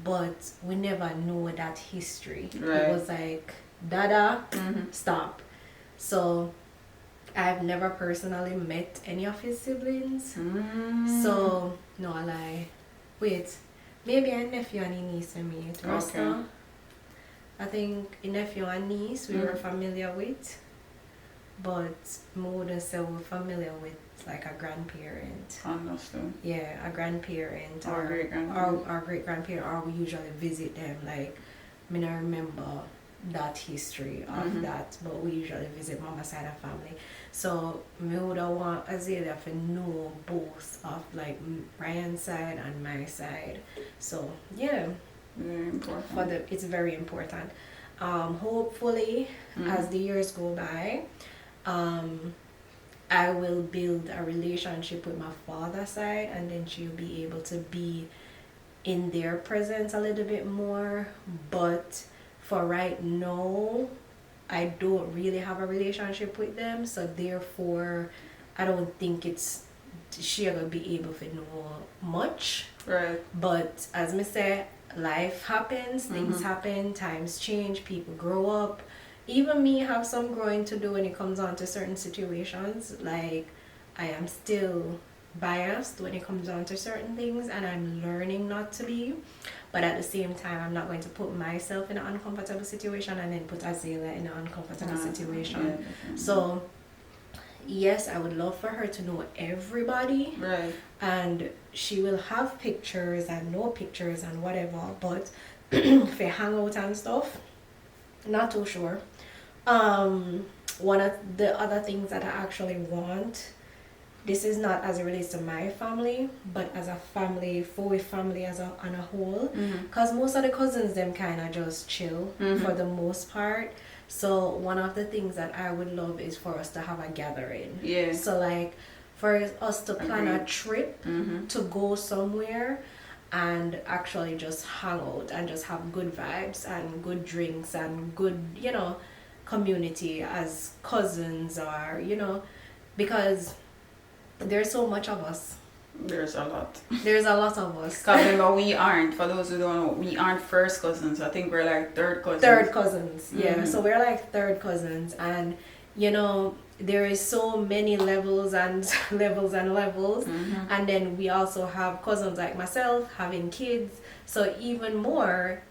But we never know that history. It was like dada, stop. So I've never personally met any of his siblings. So no, I lie. Wait, maybe a nephew and a niece we meet. Rasta, I think a nephew and niece we were familiar with, but I wouldn't say we're familiar with like a grandparent. Understood. Yeah, a grandparent or great grandparent. Or great grandparent, or we usually visit them. Like, I mean, I remember that history of that, but we usually visit mama's side of family. So me would want Azalea to know both of like Brian's side and my side. So yeah, very important. It's very important. Hopefully, as the years go by, I will build a relationship with my father's side, and then she'll be able to be in their presence a little bit more. But for right now, I don't really have a relationship with them, so therefore I don't think it's she gonna be able to know much. Right. But as me say, life happens, things Mm-hmm. happen, times change, people grow up. Even me have some growing to do when it comes on to certain situations. Like I am still biased when it comes on to certain things, and I'm learning not to be. But at the same time, I'm not going to put myself in an uncomfortable situation and then put Azalea in an uncomfortable situation. Yeah, So yes, I would love for her to know everybody, right. and she will have pictures and no pictures and whatever, but if they hang out and stuff, not too sure. One of the other things that I actually want, this is not as it relates to my family, but as a family, full family as a on a whole, because most of the cousins them kind of just chill for the most part. So one of the things that I would love is for us to have a gathering. Yeah. So like for us to plan a Agreed. trip to go somewhere and actually just hang out and just have good vibes and good drinks and good, community as cousins, or because there's so much of us. There's a lot. There's a lot of us. Because remember, we aren't, for those who don't know, we aren't first cousins. I think we're like third cousins. Third cousins, yeah. So we're like third cousins, and there is so many levels and levels and levels. And then we also have cousins like myself having kids, so even more,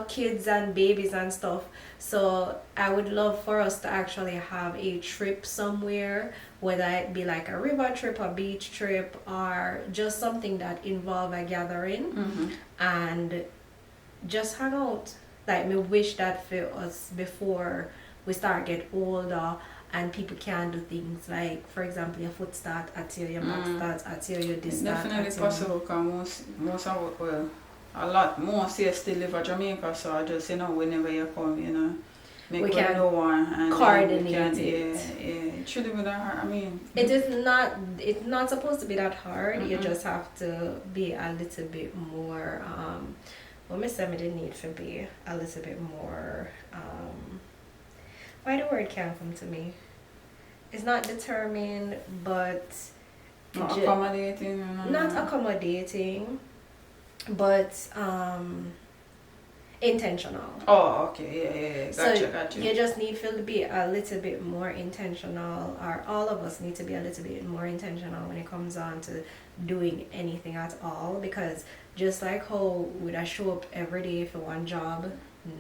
kids and babies and stuff. So I would love for us to actually have a trip somewhere, whether it be like a river trip, a beach trip, or just something that involve a gathering and just hang out. Like me wish that for us before we start get older and people can do things like, for example, your foot start at your back start at your this It's start definitely at possible because most of, well, a lot, most here still live in Jamaica, so I just, whenever you come, make We we can know one and coordinate we can, it. yeah, it shouldn't be that hard. I mean, It's not supposed to be that hard. You just have to be a little bit more what me say me did need to be a little bit more why the word can't come to me. It's not determined, but not accommodating. not accommodating, but intentional. Oh, okay, yeah. Gotcha. You just need to be a little bit more intentional, or all of us need to be a little bit more intentional when it comes on to doing anything at all, because just like how would I show up every day for one job,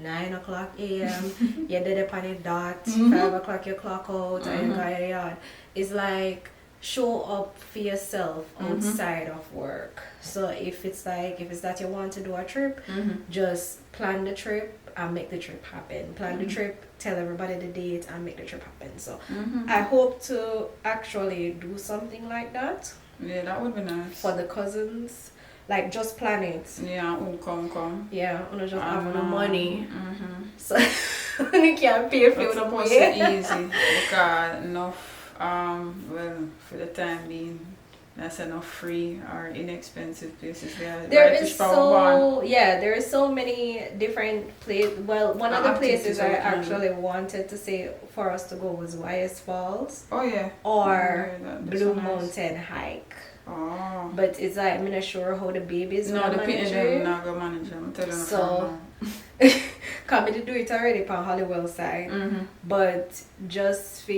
9 o'clock a.m. you did it on a dot, 5 o'clock you clock out, and you go your yard. It's like show up for yourself outside of work. So if it's that you want to do a trip, just plan the trip and make the trip happen. Plan the trip, tell everybody the date, and make the trip happen. So I hope to actually do something like that. Yeah, that would be nice. For the cousins. Like just plan it. Yeah, come. Yeah, I'm just having the money. So you can't pay for it's the supposed to be easy because enough well, for the time being, that's enough free or inexpensive places there. There is so many different places. Well, one of the places I actually wanted to say for us to go was YS Falls. Oh yeah. Or That's Blue so nice. Mountain Hike. Oh. But it's like I'm not sure how the babies No, the manage people it. not go manage them. I'm telling you So come to do it already on Hollywell side. But just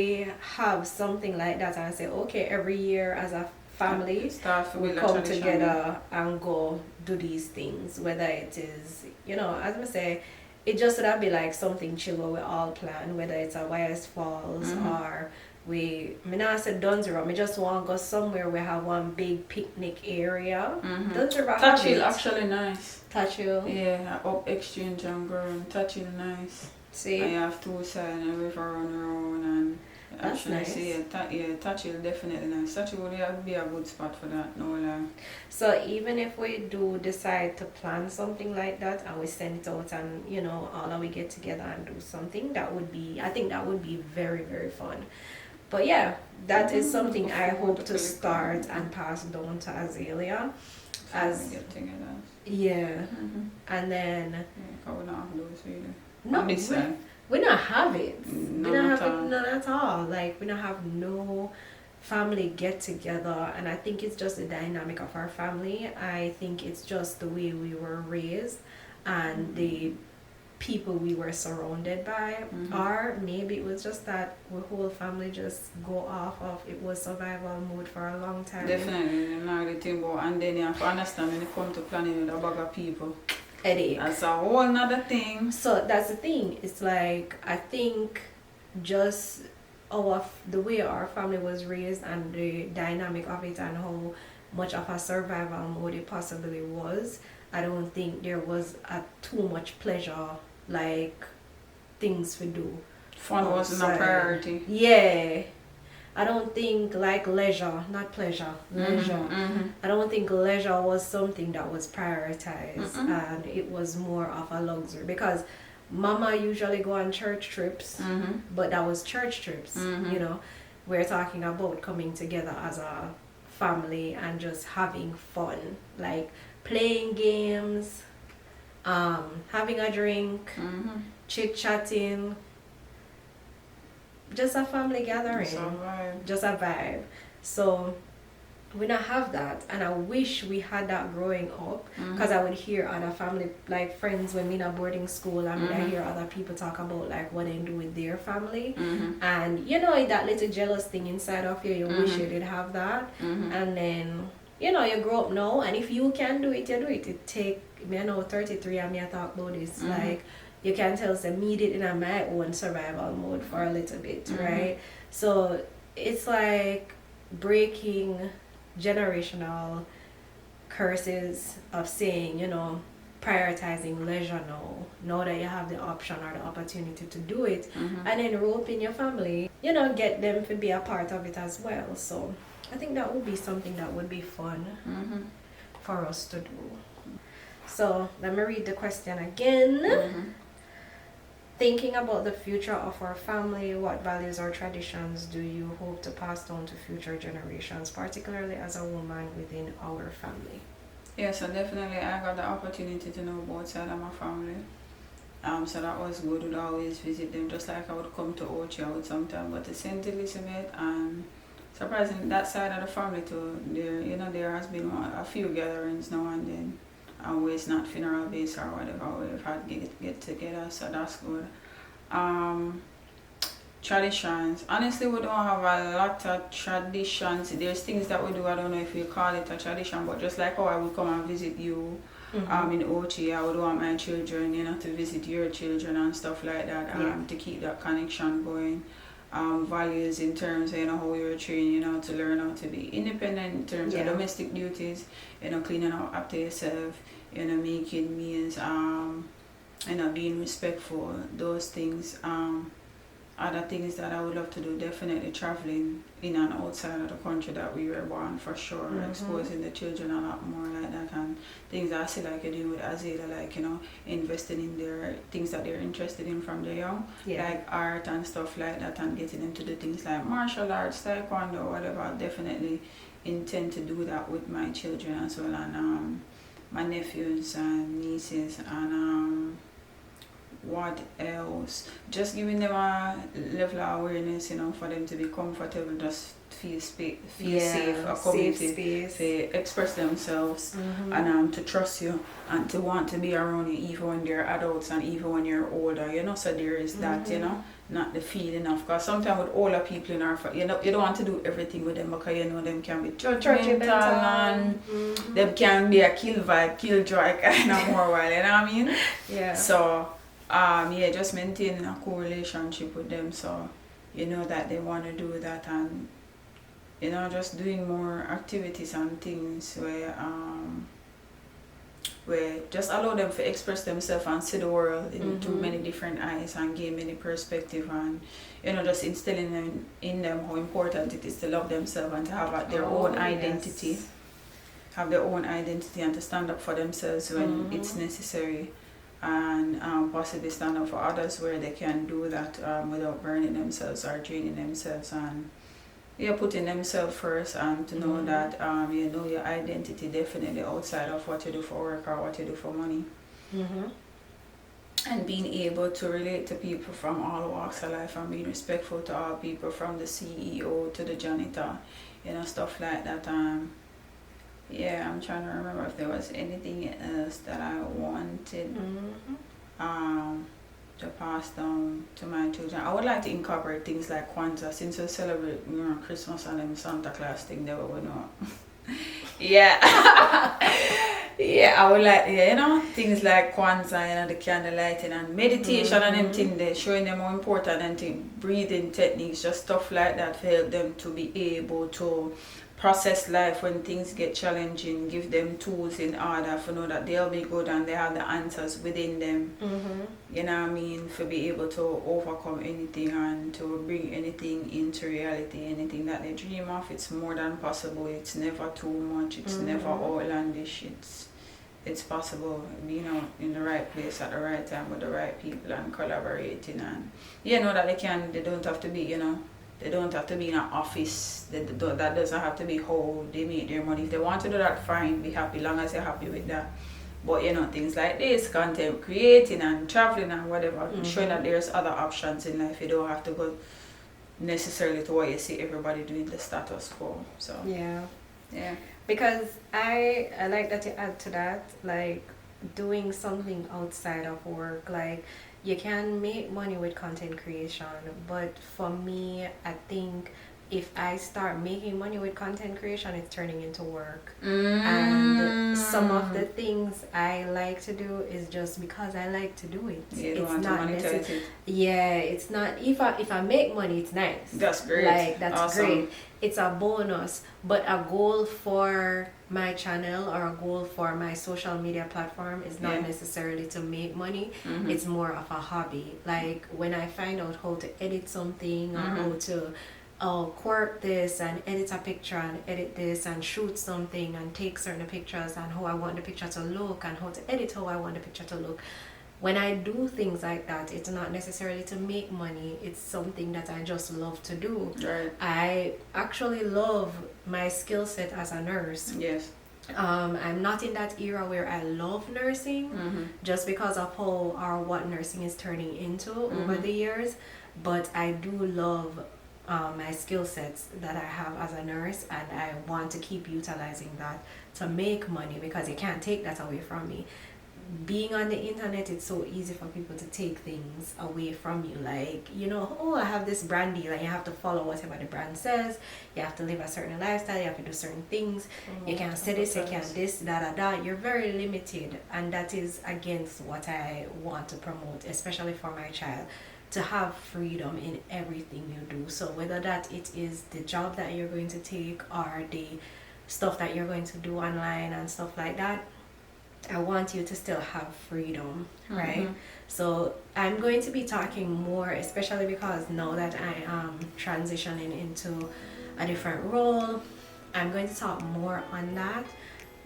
have something like that and say, okay, every year as a family we come together and go do these things, whether it is, as I say, it just would be like something chill where we all plan, whether it's a YS Falls or me not say Dunsero, me just want to go somewhere we have one big picnic area. Dunsero Touchhill actually nice. Touchhill. Yeah, up Exchange and Ground. Touchhill nice. See? And you have two sides and a river run around and that's actually nice. see Touchhill definitely nice. Touchhill would be a good spot for that, no lie. So even if we do decide to plan something like that and we send it out and all of we get together and do something, I think that would be very, very fun. But yeah, that is something I hope to start and pass down to Azalea. as get together. yeah, and then Yeah, we don't have those really. no, On this side. we not have it. We None don't at have it all. none at all. Like we don't have no family get together, and I think it's just the dynamic of our family. I think it's just the way we were raised and the people we were surrounded by, or maybe it was just that the whole family just go off of it was survival mode for a long time. Definitely, you know the thing about, and then you have to understand when it comes to planning with a bag of people. Headache. That's a whole nother thing. So that's the thing. It's like I think just the way our family was raised and the dynamic of it and how much of a survival mode it possibly was. I don't think there was too much pleasure like things we do. Fun wasn't a priority. Yeah. I don't think like leisure, not pleasure, leisure. I don't think leisure was something that was prioritized and it was more of a luxury because mama usually go on church trips, but that was church trips, you know. We're talking about coming together as a family and just having fun, like playing games, having a drink, chit-chatting, just a family gathering, just a vibe. So we don't have that, and I wish we had that growing up because I would hear other family, like friends when in a boarding school, and I hear other people talk about like what they do with their family, and you know that little jealous thing inside of you, you wish you did have that, and then you know you grow up now, and if you can do it, you do it. It take me, I know 33 and me I talk about this like you can tell them me did in my own survival mode for a little bit, right? So it's like breaking generational curses of saying, you know, prioritizing leisure now that you have the option or the opportunity to do it, and then rope in your family, you know, get them to be a part of it as well. So I think that would be something that would be fun for us to do. So let me read the question again. Thinking about the future of our family, what values or traditions do you hope to pass down to future generations, particularly as a woman within our family? Yes, so definitely I got the opportunity to know both sides of my family. So that was good. Would always visit them, just like I would come to Ochi, I would sometimes go to St. Elizabeth, and surprisingly that side of the family too. There has been a few gatherings now and then. Always not funeral based or whatever, we've had get together, so that's good. Traditions, honestly we don't have a lot of traditions. There's things that we do, I don't know if we call it a tradition, but just like how I would come and visit you in Ochi, I would want my children, you know, to visit your children and stuff like that, to keep that connection going. Values in terms of, you know, how we were trained, you know, to learn how to be independent in terms of domestic duties, you know, cleaning up after yourself, you know, making meals, you know, being respectful, those things. Other things that I would love to do, definitely traveling in and outside of the country that we were born, for sure, exposing the children a lot more like that, and things that I see like you're doing with Azela, like, you know, investing in their things that they're interested in from their young, like art and stuff like that, and getting them to do things like martial arts, taekwondo, whatever. I definitely intend to do that with my children as well, and my nephews and nieces, and what else? Just giving them a level of awareness, you know, for them to be comfortable, just feel safe, a community, to express themselves, and to trust you and to want to be around you even when they're adults and even when you're older, you know. So there is that, you know, not the feeling of, because sometimes with older people in our family, you know, you don't want to do everything with them because you know them can be judgmental and them can be a killjoy kind of more while, you know what I mean? So just maintaining a cool relationship with them, so you know that they want to do that, and you know, just doing more activities and things where just allow them to express themselves and see the world in too many different eyes and gain many perspective, and you know, just instilling in them how important it is to love themselves and to have their own identity, have their own identity, and to stand up for themselves when it's necessary, and possibly stand up for others where they can do that without burning themselves or draining themselves, and putting themselves first, and to know that you know your identity definitely outside of what you do for work or what you do for money. And being able to relate to people from all walks of life and being respectful to all people, from the CEO to the janitor, you know, stuff like that. Yeah, I'm trying to remember if there was anything else that I wanted to pass down to my children. I would like to incorporate things like Kwanzaa, since we celebrate, you know, Christmas and them Santa Claus thing that we know. Yeah. Yeah, I would like, you know, things like Kwanzaa, you know, the candle lighting and meditation and them things, they're showing them how important and thing, breathing techniques, just stuff like that to help them to be able to process life when things get challenging, give them tools in order for know that they'll be good and they have the answers within them. You know what I mean? For be able to overcome anything and to bring anything into reality, anything that they dream of. It's more than possible. It's never too much. It's never outlandish. It's possible, you know, in the right place at the right time with the right people and collaborating, and you know that they don't have to be, you know, they don't have to be in an office. That doesn't have to be how they make their money. If they want to do that, fine, be happy, long as you're happy with that. But you know, things like this, content creating and traveling and whatever, showing that there's other options in life. You don't have to go necessarily to what you see everybody doing, the status quo. So Yeah. yeah. Because I like that you add to that, like doing something outside of work. Like you can make money with content creation, but for me, I think if I start making money with content creation, it's turning into work. And some of the things I like to do is just because I like to do it. You don't It's want to not monetize it. Yeah, it's not. If I make money, it's nice. That's great. Like that's Awesome. great. It's a bonus, but a goal for my channel or a goal for my social media platform is not necessarily to make money. It's more of a hobby. Like when I find out how to edit something or how to quirk this and edit a picture and edit this and shoot something and take certain pictures and how I want the picture to look and how to edit how I want the picture to look. When I do things like that, it's not necessarily to make money. It's something that I just love to do. Right. I actually love my skill set as a nurse. Yes. I'm not in that era where I love nursing just because of how or what nursing is turning into over the years. But I do love my skill sets that I have as a nurse, and I want to keep utilizing that to make money because you can't take that away from me. Being on the internet, it's so easy for people to take things away from you. Like, you know, oh, I have this brand deal, and you have to follow whatever the brand says. You have to live a certain lifestyle. You have to do certain things. You can't say this, you can't this, da. You're very limited, and that is against what I want to promote, especially for my child. To have freedom in everything you do. So whether that it is the job that you're going to take or the stuff that you're going to do online and stuff like that, I want you to still have freedom, right? So I'm going to be talking more, especially because now that I am transitioning into a different role, I'm going to talk more on that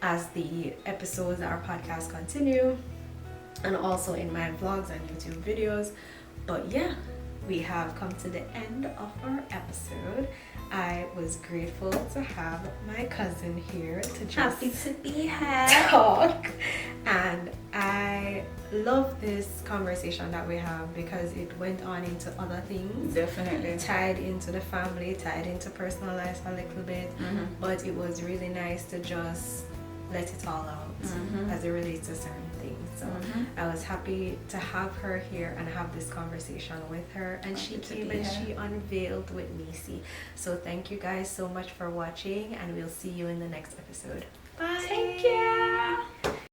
as the episodes, our podcast continue, and also in my vlogs and YouTube videos. But yeah, we have come to the end of our episode. I was grateful to have my cousin here to just Happy to be here. talk. And I love this conversation that we have because it went on into other things. Definitely. Tied into the family, tied into personal life a little bit. But it was really nice to just let it all out as it relates to certain things. So I was happy to have her here and have this conversation with her, and she came and she unveiled with Nisi. So thank you guys so much for watching, and we'll see you in the next episode. Bye. Take care.